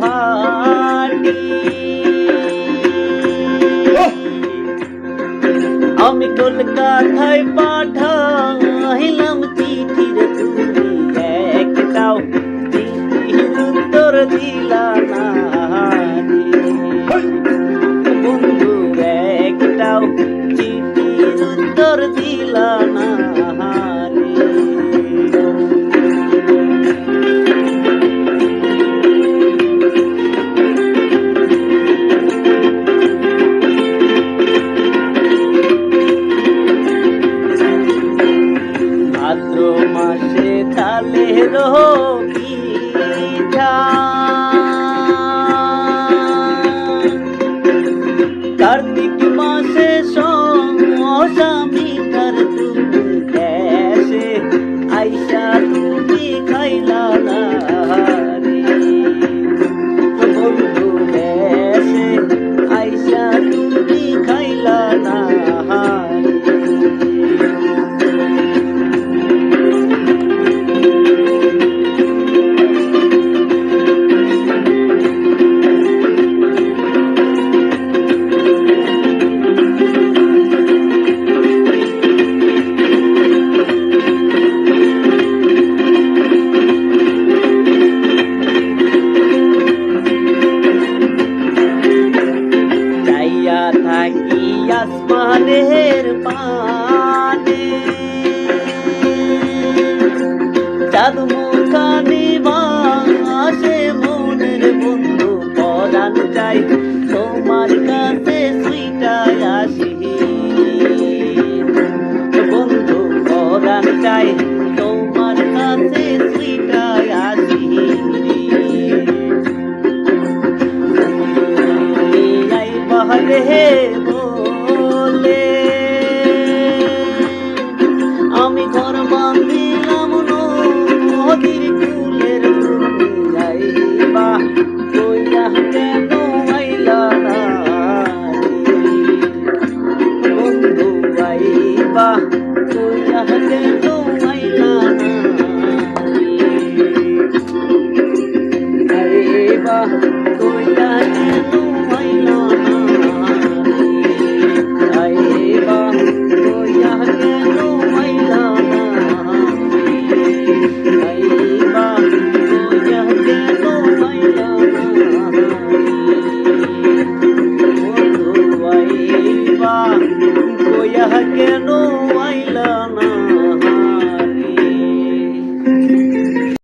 ভাটি আমি কলকাতায় পাঠাইলাম চিঠির তুমি একটাও চিঠির উত্তর দিলা না বন্ধু একটাও চিঠির উত্তর দিলা না ভাদ্র মাসে তালের পিঠা কার্তিক মাসে স্বামীটার তুমি দেশে আইসা তুমি খাইলা না বন্ধু দেশে আইসা তুমি খাইলা না থাকি আসমানের পানে চাঁদ মুখানি বাসে মনের বন্ধু পরাণ চাই তোমার কাছে সুইটায় আসি বন্ধু পরাণ চাই তোমার কাছে সুইটায় আসি বলে বলে আমি ঘর বাঁধিলাম নদীর কুলের যাইবা কইয়া কেন আইলা না বন্ধু আইবা কইয়া কেন আইলা না আইবা কইয়া কেন আইলা না কেন